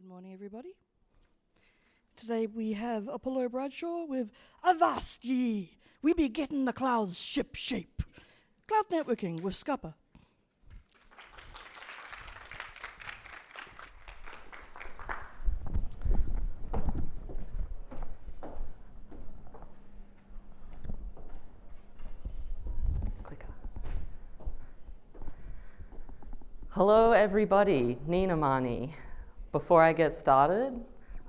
morning, everybody. Today we have Apollo Bradshaw with Avast ye! We be getting the clouds shipshape. Cloud networking with Skupper. Hello everybody, Nina Mani. Before I get started,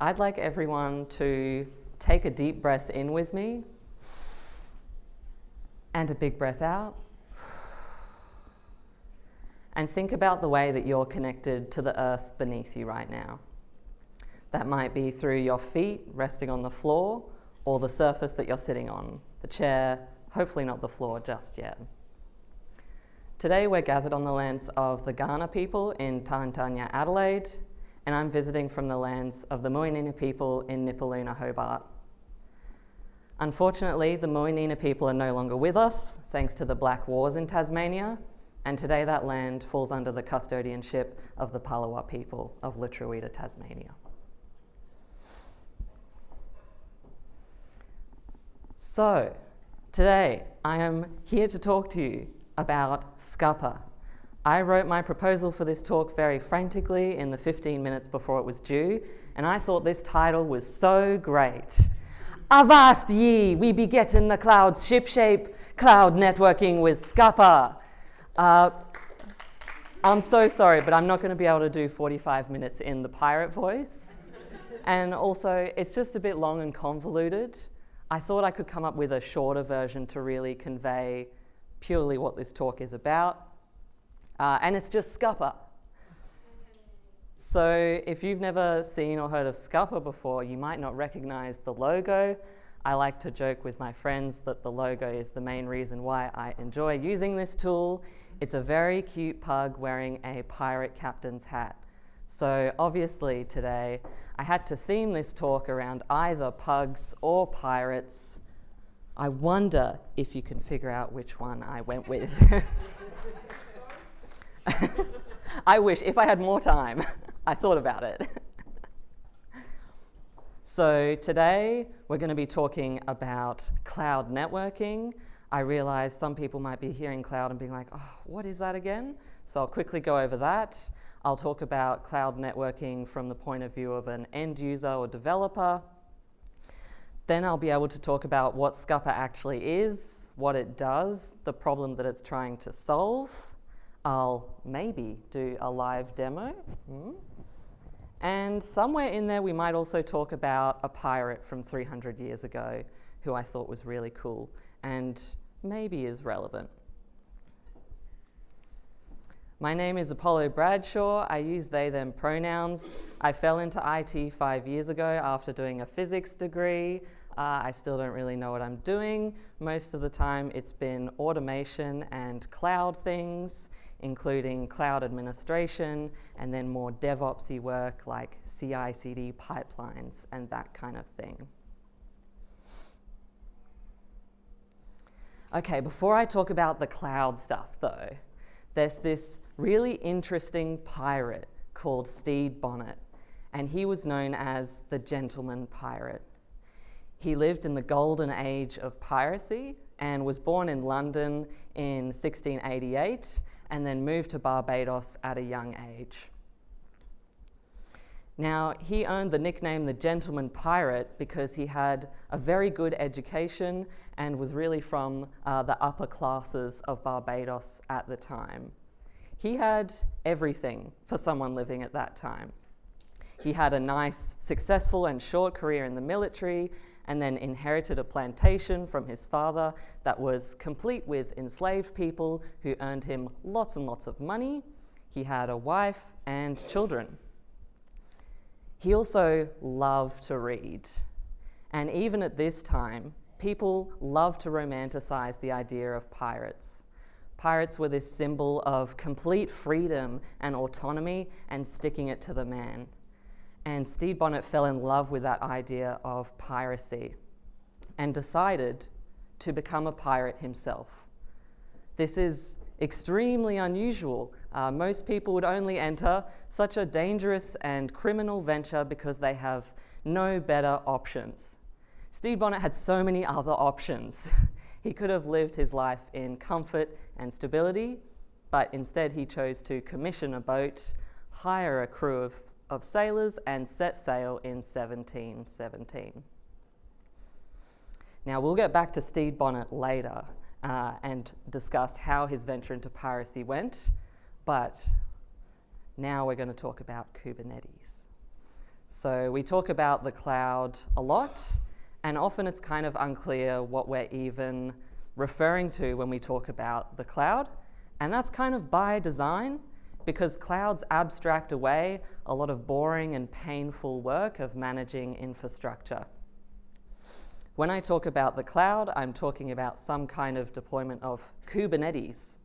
I'd like everyone to take a deep breath in with me and a big breath out. And think about the way that you're connected to the earth beneath you right now. That might be through your feet resting on the floor or the surface that you're sitting on, the chair, hopefully not the floor just yet. Today we're gathered on the lands of the Kaurna people in Talantanya, Adelaide, and I'm visiting from the lands of the Moinina people in Nipaluna, Hobart. Unfortunately, the Moinina people are no longer with us, thanks to the Black Wars in Tasmania, and today that land falls under the custodianship of the Palawa people of Lutruwita, Tasmania. So, today I am here to talk to you about Skupper. I wrote my proposal for this talk very frantically in the 15 minutes before it was due, and I thought this title was so great. Avast ye, we be getting the clouds shipshape, cloud networking with Skupper. I'm so sorry, but I'm not going to be able to do 45 minutes in the pirate voice. And also, it's just a bit long and convoluted. I thought I could come up with a shorter version to really convey purely what this talk is about. And it's just Skupper. So if you've never seen or heard of Skupper before, you might not recognize the logo. I like to joke with my friends that the logo is the main reason why I enjoy using this tool. It's a very cute pug wearing a pirate captain's hat. So obviously today I had to theme this talk around either pugs or pirates. I wonder if you can figure out which one I went with. I wish, if I had more time, I thought about it. So today we're going to be talking about cloud networking. I realize some people might be hearing cloud and being like, oh, what is that again? So I'll quickly go over that. I'll talk about cloud networking from the point of view of an end user or developer. Then I'll be able to talk about what Skupper actually is, what it does, the problem that it's trying to solve. I'll maybe do a live demo. And somewhere in there we might also talk about a pirate from 300 years ago who I thought was really cool and maybe is relevant. My name is Apollo Bradshaw. I use they, them pronouns. I fell into IT 5 years ago after doing a physics degree. I still don't really know what I'm doing. Most of the time it's been automation and cloud things, including cloud administration, and then more DevOpsy work like CI/CD pipelines and that kind of thing. Okay, before I talk about the cloud stuff though, there's this really interesting pirate called Stede Bonnet, and he was known as the Gentleman Pirate. He lived in the golden age of piracy and was born in London in 1688 and then moved to Barbados at a young age. Now, he earned the nickname the Gentleman Pirate because he had a very good education and was really from the upper classes of Barbados at the time. He had everything for someone living at that time. He had a nice, successful and short career in the military and then inherited a plantation from his father that was complete with enslaved people who earned him lots and lots of money. He had a wife and children. He also loved to read. And even at this time, people loved to romanticize the idea of pirates. Pirates were this symbol of complete freedom and autonomy and sticking it to the man. And Stede Bonnet fell in love with that idea of piracy and decided to become a pirate himself. This is extremely unusual. Most people would only enter such a dangerous and criminal venture because they have no better options. Stede Bonnet had so many other options. He could have lived his life in comfort and stability, but instead he chose to commission a boat, hire a crew of sailors, and set sail in 1717. Now, we'll get back to Stede Bonnet later and discuss how his venture into piracy went, but now we're going to talk about Kubernetes. So we talk about the cloud a lot, and often it's kind of unclear what we're even referring to when we talk about the cloud, and that's kind of by design, because clouds abstract away a lot of boring and painful work of managing infrastructure. When I talk about the cloud, I'm talking about some kind of deployment of Kubernetes.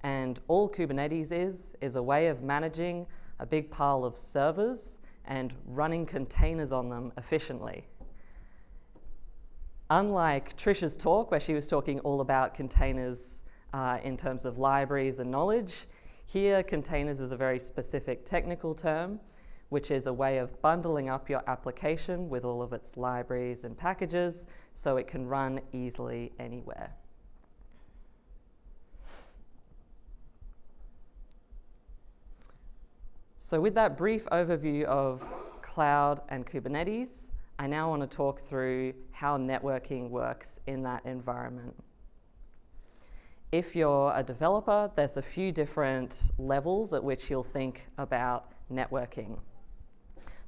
And all Kubernetes is a way of managing a big pile of servers and running containers on them efficiently. Unlike Trish's talk, where she was talking all about containers in terms of libraries and knowledge, here containers is a very specific technical term, which is a way of bundling up your application with all of its libraries and packages so it can run easily anywhere. So with that brief overview of cloud and Kubernetes, I now want to talk through how networking works in that environment. If you're a developer, there's a few different levels at which you'll think about networking.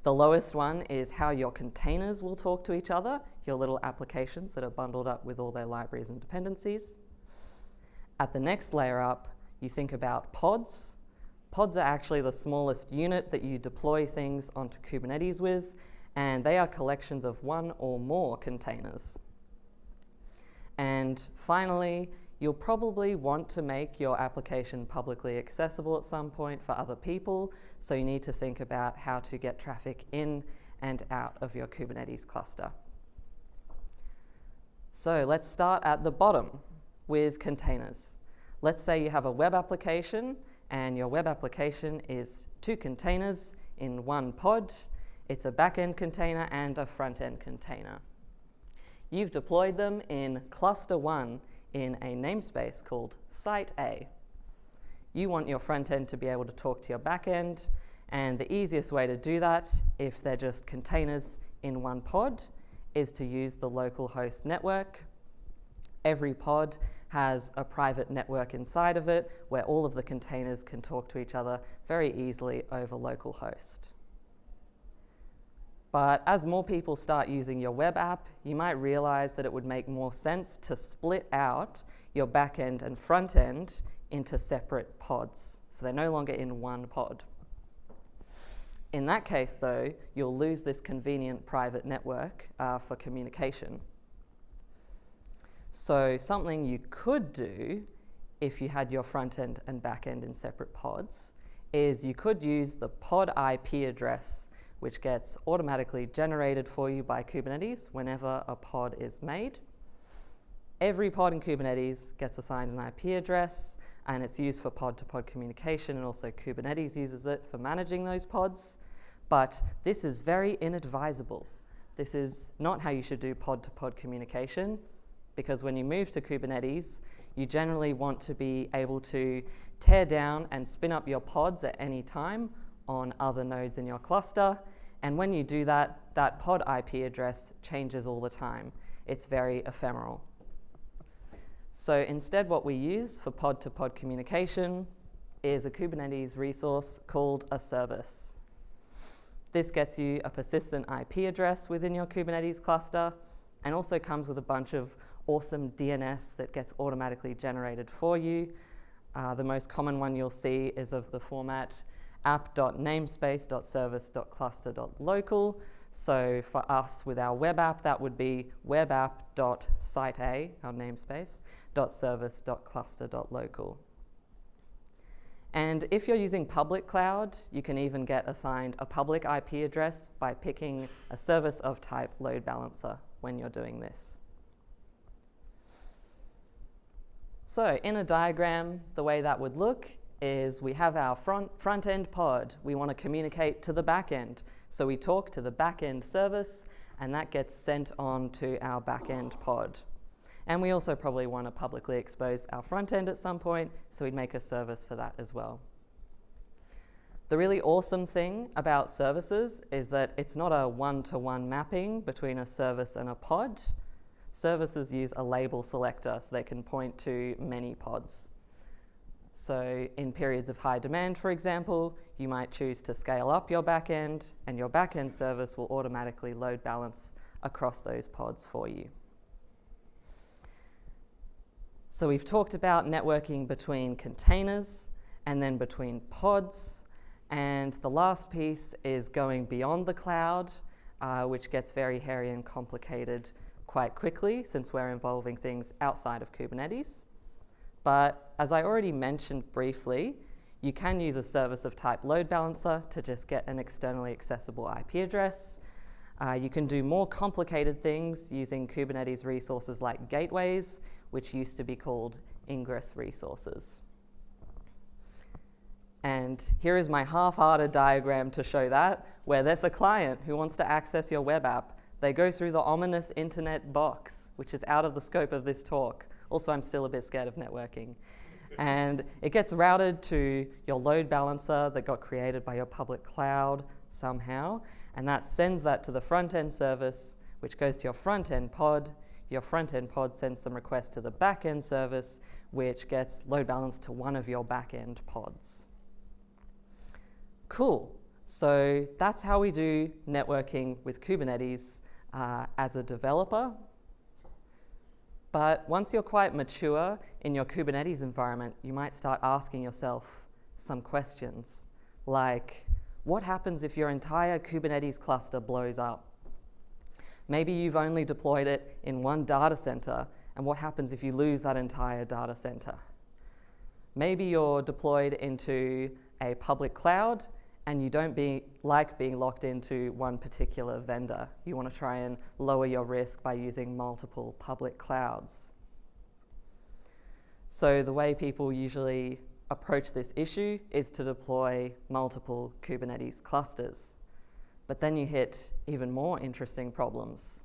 The lowest one is how your containers will talk to each other, your little applications that are bundled up with all their libraries and dependencies. At the next layer up, you think about pods. Pods are actually the smallest unit that you deploy things onto Kubernetes with, and they are collections of one or more containers. And finally, you'll probably want to make your application publicly accessible at some point for other people, so you need to think about how to get traffic in and out of your Kubernetes cluster. So let's start at the bottom with containers. Let's say you have a web application, and your web application is 2 containers in one pod. It's a back-end container and a front-end container. You've deployed them in cluster 1 in a namespace called Site A. You want your front end to be able to talk to your back end, and the easiest way to do that, if they're just containers in one pod, is to use the local host network. Every pod has a private network inside of it where all of the containers can talk to each other very easily over localhost. But as more people start using your web app, you might realize that it would make more sense to split out your backend and front end into separate pods, so they're no longer in one pod. In that case, though, you'll lose this convenient private network for communication. So something you could do if you had your front end and back end in separate pods is you could use the pod IP address, which gets automatically generated for you by Kubernetes whenever a pod is made. Every pod in Kubernetes gets assigned an IP address, and it's used for pod-to-pod communication, and also Kubernetes uses it for managing those pods. But this is very inadvisable. This is not how you should do pod-to-pod communication, because when you move to Kubernetes, you generally want to be able to tear down and spin up your pods at any time on other nodes in your cluster, and when you do that, that pod IP address changes all the time. It's very ephemeral. So instead, what we use for pod-to-pod communication is a Kubernetes resource called a service. This gets you a persistent IP address within your Kubernetes cluster, and also comes with a bunch of awesome DNS that gets automatically generated for you. The most common one you'll see is of the format app.namespace.service.cluster.local. So for us with our web app, that would be webapp.site.a, our namespace, .service.cluster.local. And if you're using public cloud, you can even get assigned a public IP address by picking a service of type load balancer when you're doing this. So in a diagram, the way that would look is we have our front end pod. We want to communicate to the back end. So we talk to the back end service, and that gets sent on to our back end pod. And we also probably want to publicly expose our front end at some point, so we'd make a service for that as well. The really awesome thing about services is that it's not a one-to-one mapping between a service and a pod. Services use a label selector, so they can point to many pods. So in periods of high demand, for example, you might choose to scale up your backend, and your backend service will automatically load balance across those pods for you. So we've talked about networking between containers and then between pods, and the last piece is going beyond the cloud, which gets very hairy and complicated quite quickly since we're involving things outside of Kubernetes. But as I already mentioned briefly, you can use a service of type load balancer to just get an externally accessible IP address. You can do more complicated things using Kubernetes resources like gateways, which used to be called ingress resources. And here is my half-hearted diagram to show that, where there's a client who wants to access your web app. They go through the ominous internet box, which is out of the scope of this talk. Also, I'm still a bit scared of networking. And it gets routed to your load balancer that got created by your public cloud somehow, and that sends that to the front-end service, which goes to your front-end pod. Your front-end pod sends some requests to the back-end service, which gets load balanced to one of your back-end pods. Cool. So that's how we do networking with Kubernetes as a developer. But once you're quite mature in your Kubernetes environment, you might start asking yourself some questions, like, what happens if your entire Kubernetes cluster blows up? Maybe you've only deployed it in one data center, and what happens if you lose that entire data center? Maybe you're deployed into a public cloud, and you don't like being locked into one particular vendor. You want to try and lower your risk by using multiple public clouds. So the way people usually approach this issue is to deploy multiple Kubernetes clusters. But then you hit even more interesting problems,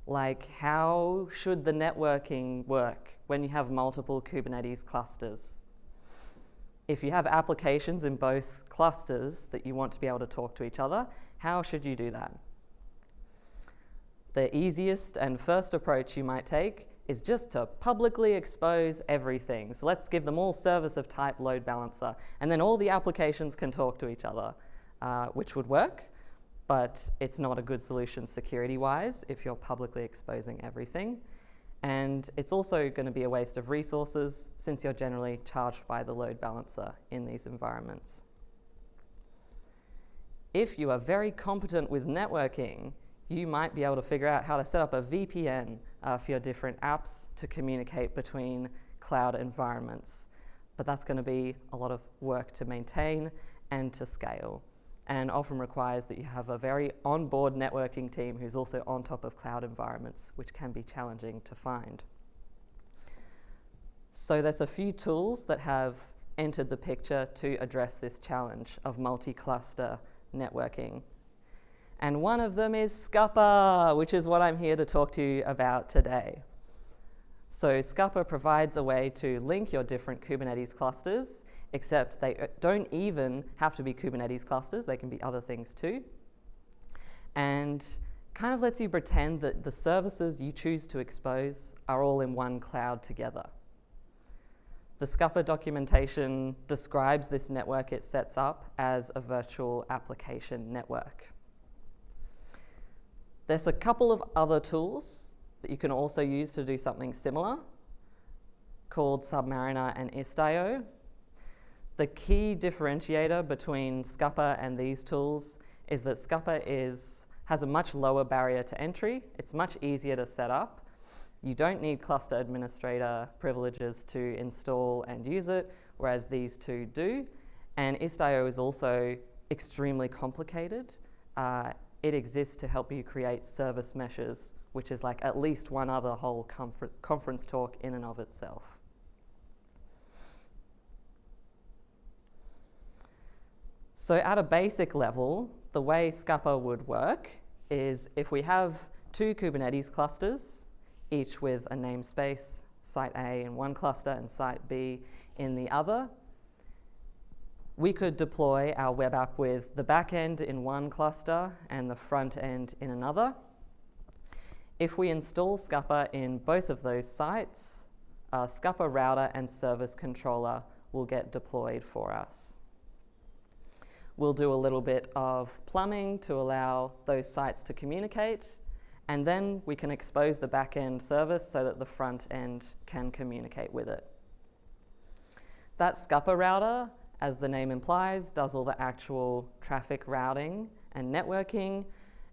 like how should the networking work when you have multiple Kubernetes clusters? If you have applications in both clusters that you want to be able to talk to each other, how should you do that? The easiest and first approach you might take is just to publicly expose everything. So let's give them all service of type load balancer, and then all the applications can talk to each other, which would work, but it's not a good solution security-wise if you're publicly exposing everything. And it's also going to be a waste of resources since you're generally charged by the load balancer in these environments. If you are very competent with networking, you might be able to figure out how to set up a VPN for your different apps to communicate between cloud environments. But that's going to be a lot of work to maintain and to scale, and often requires that you have a very on-board networking team who's also on top of cloud environments, which can be challenging to find. So there's a few tools that have entered the picture to address this challenge of multi-cluster networking. And one of them is Skupper, which is what I'm here to talk to you about today. So Skupper provides a way to link your different Kubernetes clusters, except they don't even have to be Kubernetes clusters, they can be other things too. And kind of lets you pretend that the services you choose to expose are all in one cloud together. The Skupper documentation describes this network it sets up as a virtual application network. There's a couple of other tools that you can also use to do something similar, called Submariner and Istio. The key differentiator between Skupper and these tools is that Skupper has a much lower barrier to entry. It's much easier to set up. You don't need cluster administrator privileges to install and use it, whereas these two do. And Istio is also extremely complicated. It exists to help you create service meshes, which is like at least one other whole conference talk in and of itself. So at a basic level, the way Skupper would work is if we have two Kubernetes clusters, each with a namespace, site A in one cluster and site B in the other, we could deploy our web app with the back end in one cluster and the front end in another. If we install Skupper in both of those sites, a Skupper router and service controller will get deployed for us. We'll do a little bit of plumbing to allow those sites to communicate, and then we can expose the back-end service so that the front end can communicate with it. That Skupper router, as the name implies, does all the actual traffic routing and networking,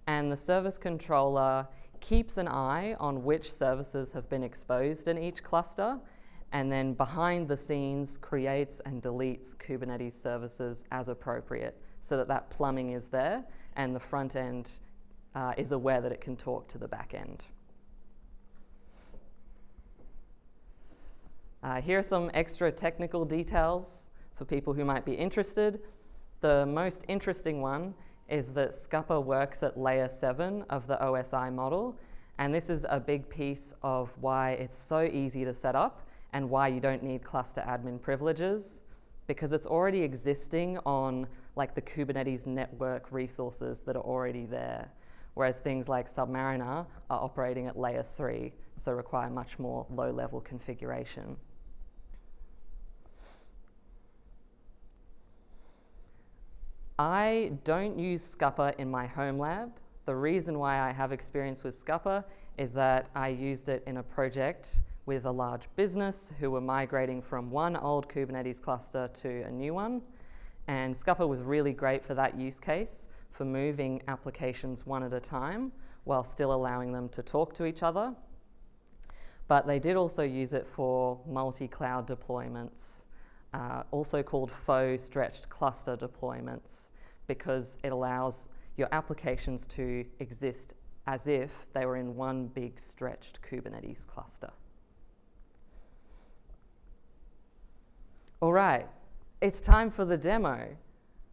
and the service controller keeps an eye on which services have been exposed in each cluster, and then behind the scenes creates and deletes Kubernetes services as appropriate so that that plumbing is there and the front end is aware that it can talk to the back end. Here are some extra technical details for people who might be interested. The most interesting one is that Skupper works at layer 7 of the OSI model, and this is a big piece of why it's so easy to set up and why you don't need cluster admin privileges, because it's already existing on like the Kubernetes network resources that are already there, whereas things like Submariner are operating at layer 3, so require much more low-level configuration. I don't use Skupper in my home lab. The reason why I have experience with Skupper is that I used it in a project with a large business who were migrating from one old Kubernetes cluster to a new one. And Skupper was really great for that use case, for moving applications one at a time while still allowing them to talk to each other. But they did also use it for multi-cloud deployments, also called faux stretched cluster deployments, because it allows your applications to exist as if they were in one big stretched Kubernetes cluster. All right, it's time for the demo.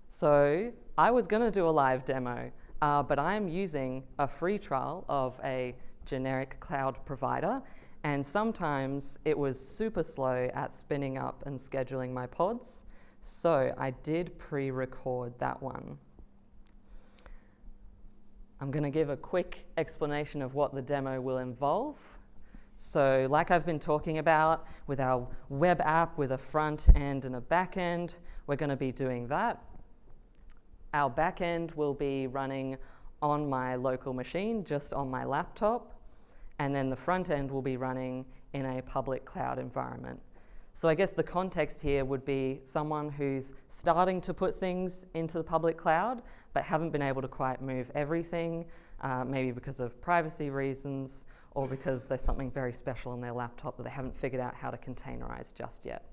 So I was going to do a live demo, but I'm using a free trial of a generic cloud provider, and sometimes it was super slow at spinning up and scheduling my pods, so I did pre-record that one. I'm going to give a quick explanation of what the demo will involve. So like I've been talking about with our web app with a front end and a back end, we're going to be doing that. Our back end will be running on my local machine, just on my laptop, and then the front end will be running in a public cloud environment. So I guess the context here would be someone who's starting to put things into the public cloud, but haven't been able to quite move everything, maybe because of privacy reasons, or because there's something very special on their laptop that they haven't figured out how to containerize just yet.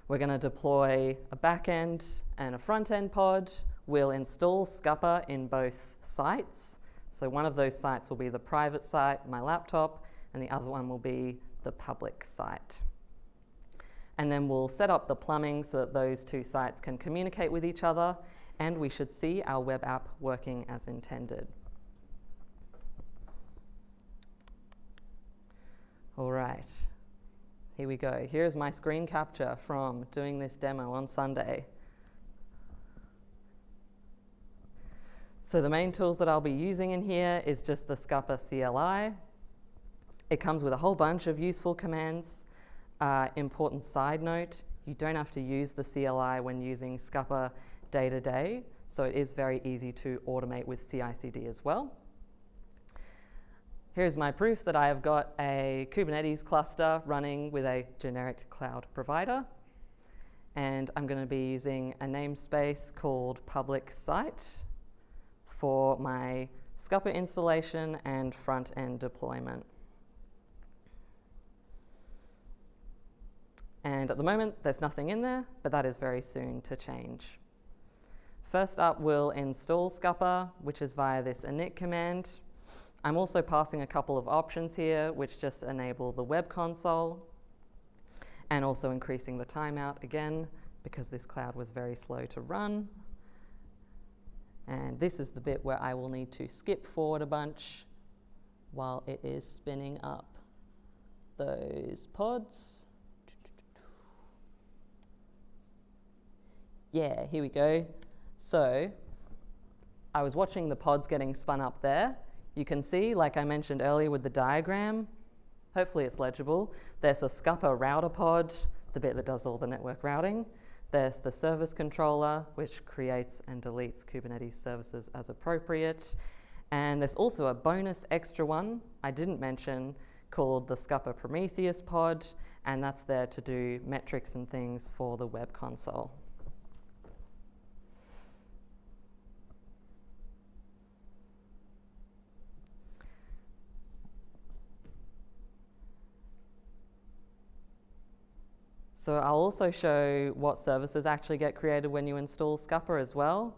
We're going to deploy a backend and a front-end pod. We'll install Skupper in both sites. So one of those sites will be the private site, my laptop, and the other one will be the public site. And then we'll set up the plumbing so that those two sites can communicate with each other, and we should see our web app working as intended. All right, here we go. Here's my screen capture from doing this demo on Sunday. So the main tools that I'll be using in here is just the Skupper CLI. It comes with a whole bunch of useful commands. Important side note, you don't have to use the CLI when using Skupper day to day, so it is very easy to automate with CI/CD as well. Here's my proof that I have got a Kubernetes cluster running with a generic cloud provider. And I'm going to be using a namespace called public site for my Skupper installation and front-end deployment. And at the moment, there's nothing in there, but that is very soon to change. First up, we'll install Skupper, which is via this init command. I'm also passing a couple of options here, which just enable the web console, and also increasing the timeout again because this cloud was very slow to run. And this is the bit where I will need to skip forward a bunch while it is spinning up those pods. Yeah, here we go. So I was watching the pods getting spun up there. You can see, like I mentioned earlier with the diagram, hopefully it's legible, there's a Skupper router pod, the bit that does all the network routing. There's the service controller, which creates and deletes Kubernetes services as appropriate. And there's also a bonus extra one I didn't mention called the Skupper Prometheus pod, and that's there to do metrics and things for the web console. So I'll also show what services actually get created when you install Skupper as well.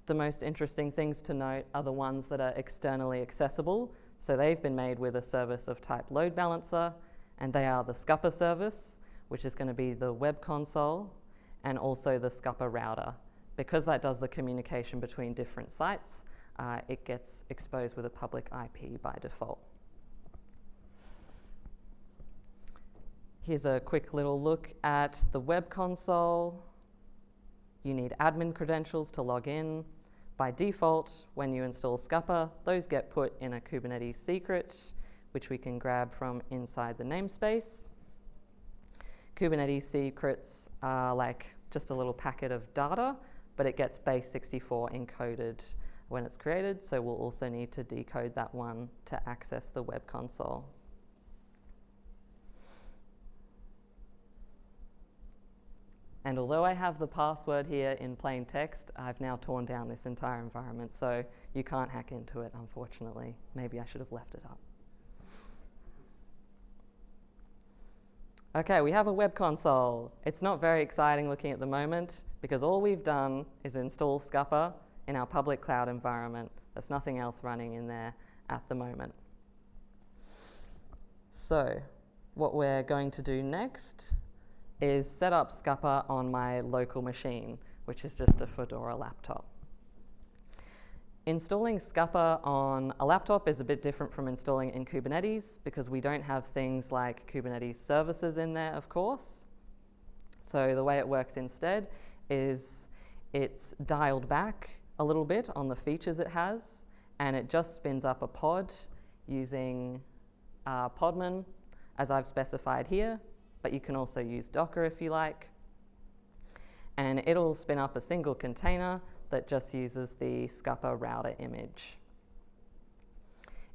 The most interesting things to note are the ones that are externally accessible. So they've been made with a service of type load balancer, and they are the Skupper service, which is going to be the web console, and also the Skupper router. Because that does the communication between different sites, it gets exposed with a public IP by default. Here's a quick little look at the web console. You need admin credentials to log in. By default, when you install Skupper, those get put in a Kubernetes secret, which we can grab from inside the namespace. Kubernetes secrets are like just a little packet of data, but it gets base 64 encoded when it's created, so we'll also need to decode that one to access the web console. And although I have the password here in plain text, I've now torn down this entire environment, so you can't hack into it, unfortunately. Maybe I should have left it up. Okay, we have a web console. It's not very exciting looking at the moment because all we've done is install Skupper in our public cloud environment. There's nothing else running in there at the moment. So what we're going to do next is set up Skupper on my local machine, which is just a Fedora laptop. Installing Skupper on a laptop is a bit different from installing it in Kubernetes because we don't have things like Kubernetes services in there, of course. So the way it works instead is it's dialed back a little bit on the features it has, and it just spins up a pod using Podman, as I've specified here, but you can also use Docker if you like. And it'll spin up a single container that just uses the Skupper router image.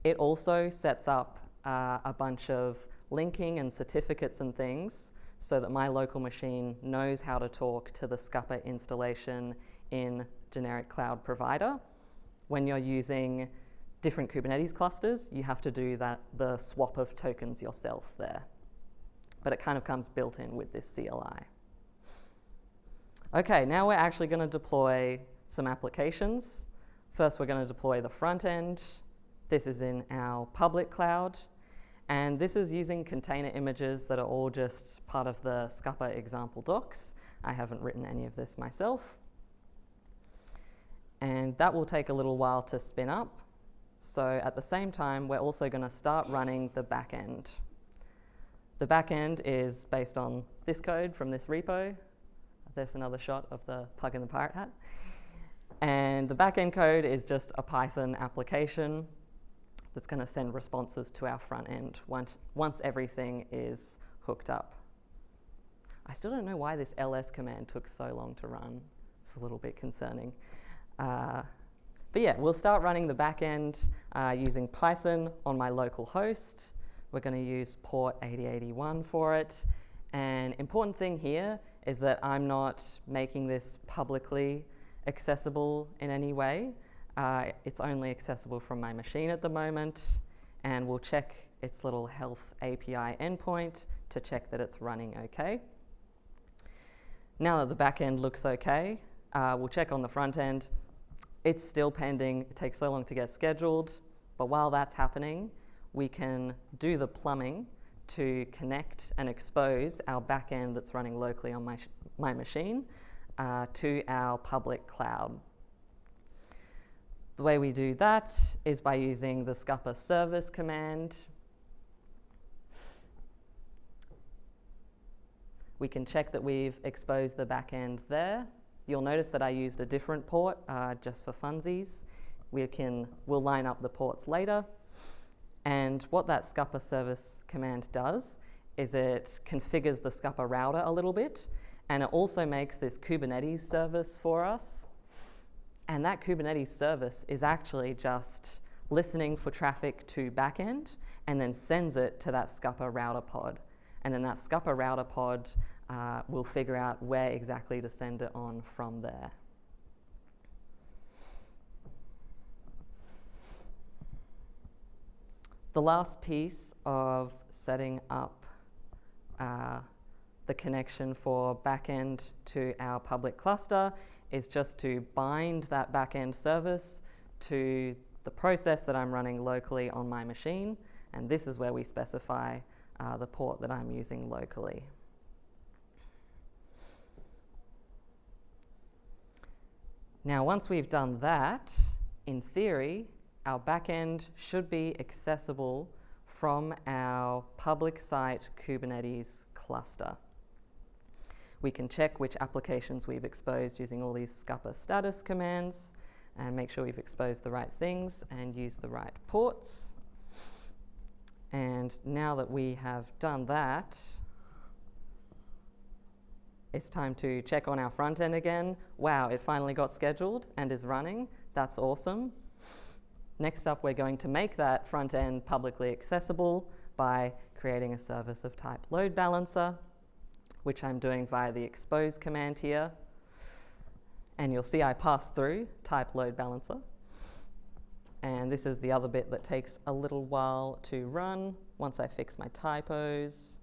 It also sets up a bunch of linking and certificates and things so that my local machine knows how to talk to the Skupper installation in generic cloud provider. When you're using different Kubernetes clusters, you have to do the swap of tokens yourself there. But it kind of comes built in with this CLI. Okay, now we're actually going to deploy some applications. First, we're going to deploy the front end. This is in our public cloud. And this is using container images that are all just part of the Skupper example docs. I haven't written any of this myself. And that will take a little while to spin up. So at the same time, we're also going to start running the backend. The backend is based on this code from this repo. There's another shot of the plug in the pirate hat. And the backend code is just a Python application that's going to send responses to our front end once everything is hooked up. I still don't know why this ls command took so long to run. It's a little bit concerning. But yeah, we'll start running the backend using Python on my local host. We're going to use port 8081 for it. And important thing here is that I'm not making this publicly accessible in any way. It's only accessible from my machine at the moment, and we'll check its little health API endpoint to check that it's running okay. Now that the backend looks okay, we'll check on the front end. It's still pending. It takes so long to get scheduled, but while that's happening, we can do the plumbing to connect and expose our backend that's running locally on my machine to our public cloud. The way we do that is by using the Skupper service command. We can check that we've exposed the backend there. You'll notice that I used a different port just for funsies. We'll line up the ports later. And what that Skupper service command does is it configures the Skupper router a little bit, and it also makes this Kubernetes service for us. And that Kubernetes service is actually just listening for traffic to backend and then sends it to that Skupper router pod. And then that Skupper router pod will figure out where exactly to send it on from there. The last piece of setting up the connection for backend to our public cluster is just to bind that backend service to the process that I'm running locally on my machine, and this is where we specify the port that I'm using locally. Now, once we've done that, in theory, our backend should be accessible from our public site Kubernetes cluster. We can check which applications we've exposed using all these Skupper status commands and make sure we've exposed the right things and used the right ports. And now that we have done that, it's time to check on our front end again. Wow, it finally got scheduled and is running. That's awesome. Next up, we're going to make that front end publicly accessible by creating a service of type load balancer, which I'm doing via the expose command here. And you'll see I pass through type load balancer. And this is the other bit that takes a little while to run once I fix my typos.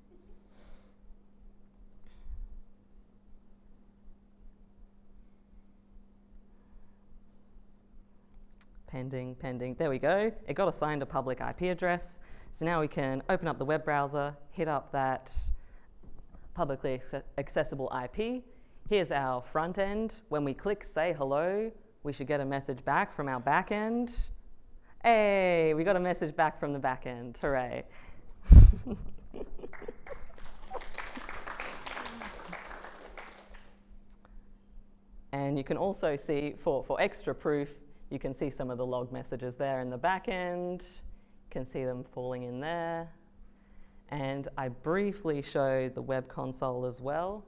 Pending, pending. There we go. It got assigned a public IP address. So now we can open up the web browser, hit up that publicly accessible IP. Here's our front end. When we click say hello, we should get a message back from our back end. Hey, we got a message back from the back end. Hooray. And you can also see, for extra proof, you can see some of the log messages there in the back end. You can see them falling in there. And I briefly showed the web console as well,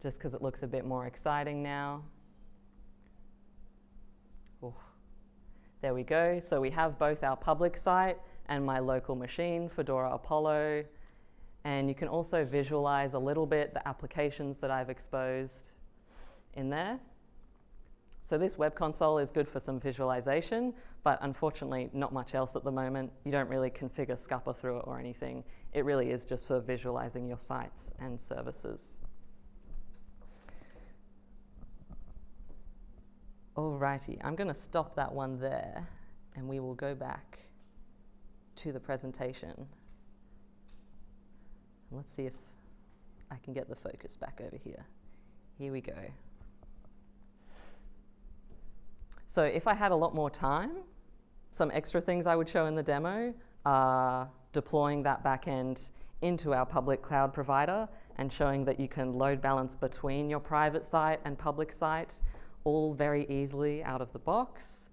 just because it looks a bit more exciting now. Ooh. There we go. So we have both our public site and my local machine, Fedora Apollo. And you can also visualize a little bit the applications that I've exposed in there. So this web console is good for some visualization, but unfortunately not much else at the moment. You don't really configure Skupper through it or anything. It really is just for visualizing your sites and services. Alrighty, I'm going to stop that one there, and we will go back to the presentation. Let's see if I can get the focus back over here. Here we go. So if I had a lot more time, some extra things I would show in the demo are deploying that backend into our public cloud provider and showing that you can load balance between your private site and public site all very easily out of the box.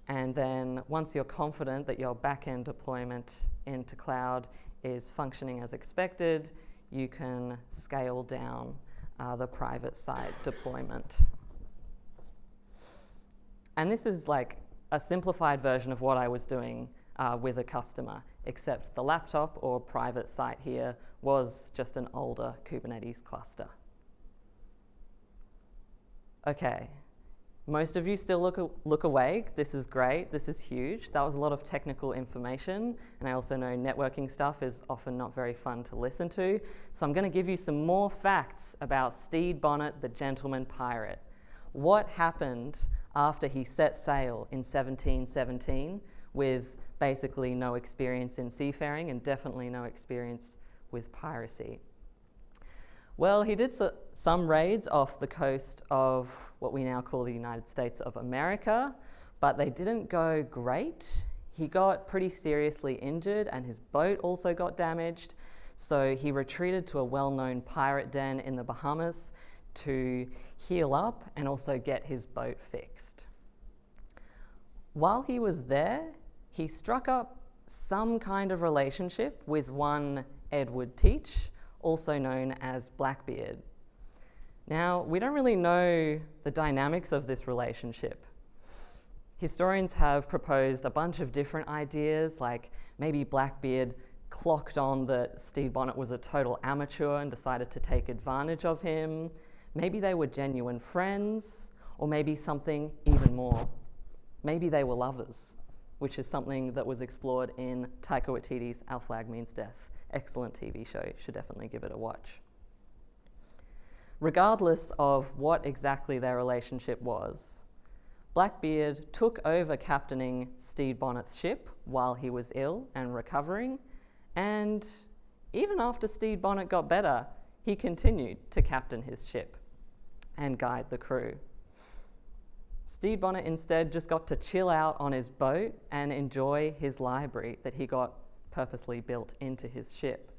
And then once you're confident that your backend deployment into cloud is functioning as expected, you can scale down the private site deployment. And this is like a simplified version of what I was doing with a customer, except the laptop or private site here was just an older Kubernetes cluster. Okay, most of you still look awake. This is great, this is huge. That was a lot of technical information, and I also know networking stuff is often not very fun to listen to. So I'm going to give you some more facts about Stede Bonnet, the gentleman pirate. What happened after he set sail in 1717 with basically no experience in seafaring and definitely no experience with piracy? Well, he did some raids off the coast of what we now call the United States of America, but they didn't go great. He got pretty seriously injured and his boat also got damaged, so he retreated to a well-known pirate den in the Bahamas to heal up and also get his boat fixed. While he was there, he struck up some kind of relationship with one Edward Teach, also known as Blackbeard. Now, we don't really know the dynamics of this relationship. Historians have proposed a bunch of different ideas, like maybe Blackbeard clocked on that Stede Bonnet was a total amateur and decided to take advantage of him. Maybe they were genuine friends, or maybe something even more. Maybe they were lovers, which is something that was explored in Taika Waititi's Our Flag Means Death. Excellent TV show, should definitely give it a watch. Regardless of what exactly their relationship was, Blackbeard took over captaining Stede Bonnet's ship while he was ill and recovering, and even after Stede Bonnet got better, he continued to captain his ship and guide the crew. Stede Bonnet instead just got to chill out on his boat and enjoy his library that he got purposely built into his ship.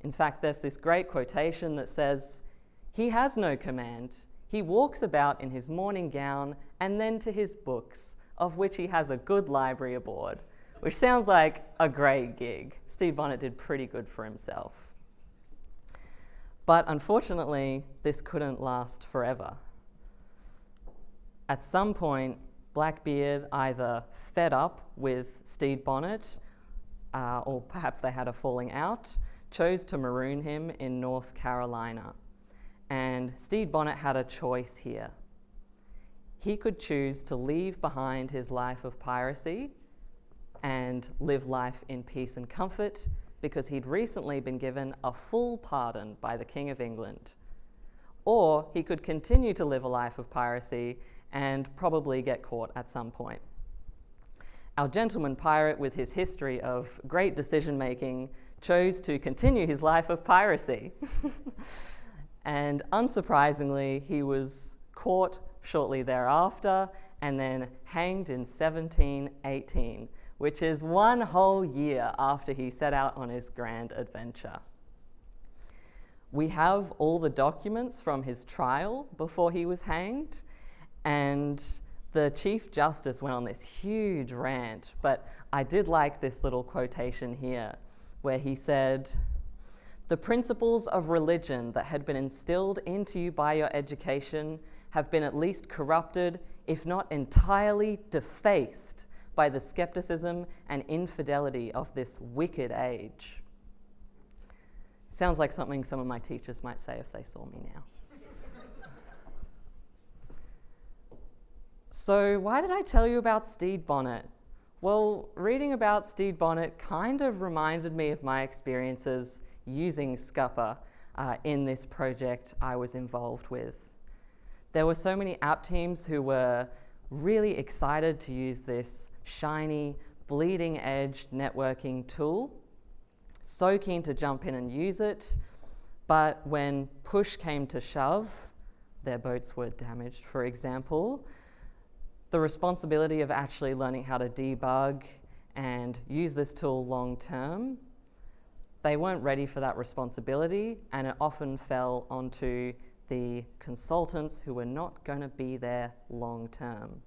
In fact, there's this great quotation that says, "He has no command. He walks about in his morning gown and then to his books, of which he has a good library aboard," which sounds like a great gig. Stede Bonnet did pretty good for himself. But unfortunately, this couldn't last forever. At some point, Blackbeard either fed up with Stede Bonnet, or perhaps they had a falling out, chose to maroon him in North Carolina. And Stede Bonnet had a choice here. He could choose to leave behind his life of piracy and live life in peace and comfort because he'd recently been given a full pardon by the King of England. Or he could continue to live a life of piracy and probably get caught at some point. Our gentleman pirate, with his history of great decision-making, chose to continue his life of piracy. And unsurprisingly, he was caught shortly thereafter and then hanged in 1718, which is one whole year after he set out on his grand adventure. We have all the documents from his trial before he was hanged, and the Chief Justice went on this huge rant, but I did like this little quotation here, where he said, "The principles of religion that had been instilled into you by your education have been at least corrupted, if not entirely defaced, by the skepticism and infidelity of this wicked age." Sounds like something some of my teachers might say if they saw me now. So why did I tell you about Stede Bonnet? Well, reading about Stede Bonnet kind of reminded me of my experiences using Skupper in this project I was involved with. There were so many app teams who were really excited to use this shiny, bleeding edge networking tool, so keen to jump in and use it, but when push came to shove, their boats were damaged, for example, the responsibility of actually learning how to debug and use this tool long term, they weren't ready for that responsibility, and it often fell onto the consultants who were not going to be there long term.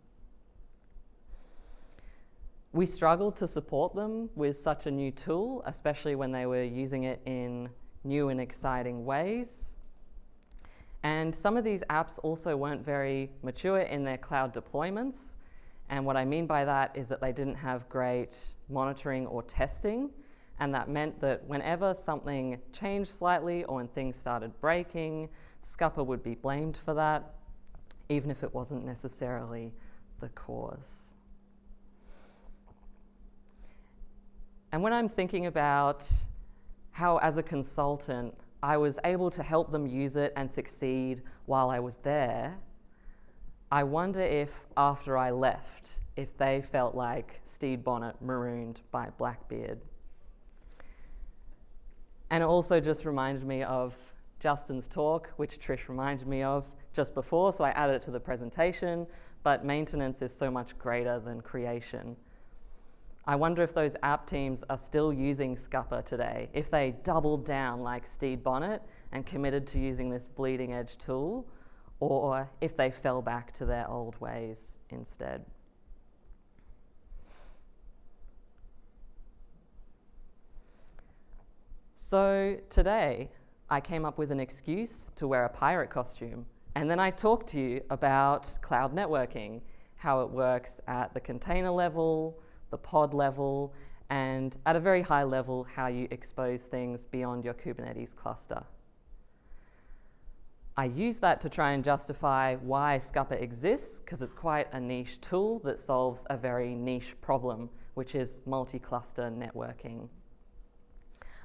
We struggled to support them with such a new tool, especially when they were using it in new and exciting ways. And some of these apps also weren't very mature in their cloud deployments. And what I mean by that is that they didn't have great monitoring or testing. And that meant that whenever something changed slightly or when things started breaking, Skupper would be blamed for that, even if it wasn't necessarily the cause. And when I'm thinking about how, as a consultant, I was able to help them use it and succeed while I was there, I wonder if, after I left, if they felt like Stede Bonnet marooned by Blackbeard. And it also just reminded me of Justin's talk, which Trish reminded me of just before, so I added it to the presentation, but maintenance is so much greater than creation. I wonder if those app teams are still using Skupper today, if they doubled down like Stede Bonnet and committed to using this bleeding edge tool, or if they fell back to their old ways instead. So today, I came up with an excuse to wear a pirate costume, and then I talked to you about cloud networking, how it works at the container level, the pod level, and at a very high level, how you expose things beyond your Kubernetes cluster. I use that to try and justify why Skupper exists, because it's quite a niche tool that solves a very niche problem, which is multi-cluster networking.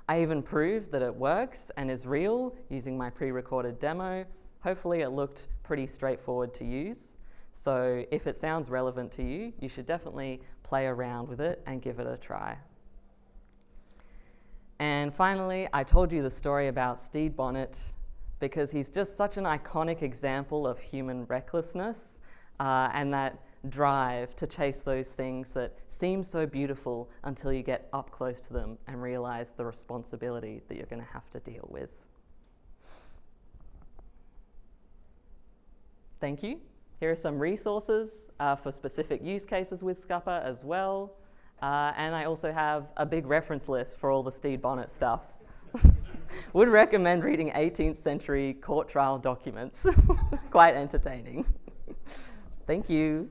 I even proved that it works and is real using my pre-recorded demo. Hopefully it looked pretty straightforward to use. So if it sounds relevant to you, you should definitely play around with it and give it a try. And finally, I told you the story about Stede Bonnet because he's just such an iconic example of human recklessness and that drive to chase those things that seem so beautiful until you get up close to them and realize the responsibility that you're going to have to deal with. Thank you. Here are some resources for specific use cases with Skupper as well. And I also have a big reference list for all the Stede Bonnet stuff. Would recommend reading 18th century court trial documents. Quite entertaining. Thank you.